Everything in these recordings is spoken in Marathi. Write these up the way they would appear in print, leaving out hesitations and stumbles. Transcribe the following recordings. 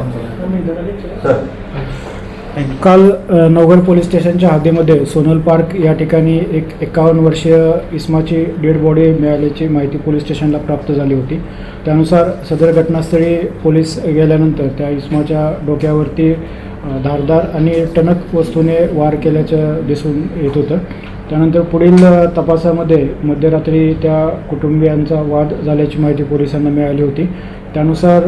काम चालू आहे? काल नवघर पोलीस स्टेशनच्या हद्दीमध्ये सोनल पार्क या ठिकाणी एक 51 वर्षीय इसमाची डेड बॉडी मिळाल्याची माहिती पोलीस स्टेशनला प्राप्त झाली होती. त्यानुसार सदर घटनास्थळी पोलीस गेल्यानंतर त्या इसमाच्या डोक्यावरती धारदार आणि टणक वस्तूने वार केल्याचं दिसून येत होतं. त्यानंतर पुढील तपासामध्ये मध्यरात्री त्या कुटुंबियांचा वाद झाल्याची माहिती पोलिसांना मिळाली होती. त्यानुसार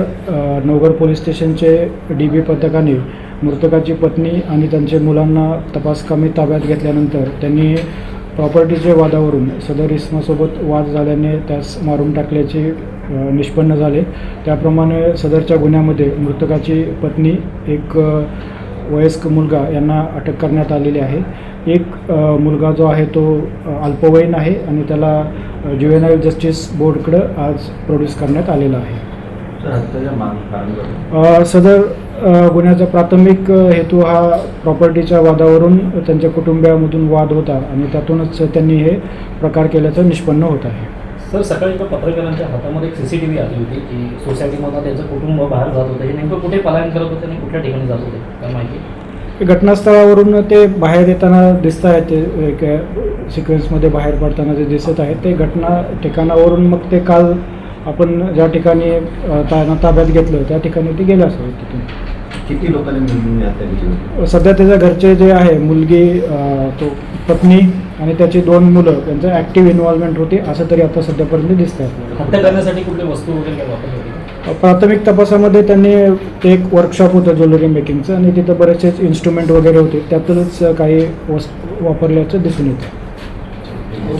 नवघर पोलीस स्टेशनचे DB पथकाने मृतकाची पत्नी आणि त्यांच्या मुलांना तपासकामी ताब्यात घेतल्यानंतर त्यांनी प्रॉपर्टीच्या वादावरून सदर इसमासोबत वाद झाल्याने त्यास मारून टाकल्याचे निष्पन्न झाले. त्याप्रमाणे सदरच्या गुन्ह्यामध्ये मृतकाची पत्नी, एक वयस्क मुलगा यांना अटक करण्यात आलेली आहे. एक मुलगा जो आहे तो अल्पवयीन आहे आणि त्याला ज्युव्हेनाईल जस्टिस बोर्डकडं आज प्रोड्यूस करण्यात आलेला आहे. सदर गुन्ह्याचा प्राथमिक हेतू हा प्रॉपर्टीच्या वादावरून त्यांच्या कुटुंबियामधून वाद होता आणि त्यातूनच त्यांनी हे प्रकार केल्याचं निष्पन्न होत आहे. सर, सकाळी पत्रकारांच्या हातामध्ये एक CCTV आली होती की सोसायटीमधून त्यांचं कुटुंब बाहेर जात होतं. हे नेमकं कुठे पलायन करत होते आणि कुठल्या ठिकाणी जात होते काय माहिती? घटनास्थळावरून ते बाहेर येताना दिसत आहेत. ते एक सिक्वेन्समध्ये बाहेर पडताना जे दिसत आहेत ते घटना ठिकाणावरून मग ते काल आपण ज्या ठिकाणी ताब्यात घेतलं त्या ठिकाणी ते गेले असावे. तिथून किती लोकांनी सध्या त्याच्या घरचे जे आहे मुलगी, तो पत्नी आणि त्याची 2 मुलं त्यांचं ॲक्टिव्ह इन्व्हॉल्वमेंट होती असं तरी आता सध्यापर्यंत दिसतं आहे. हत्या करण्यासाठी कुठली वस्तू वगैरे काय वापरली होती? प्राथमिक तपासामध्ये त्यांनी ते एक वर्कशॉप होतं ज्वेलरी मेकिंगचं आणि तिथं बरेचसे इन्स्ट्रुमेंट वगैरे होते. त्यातूनच काही वस्तू वापरल्याचं दिसून येतं.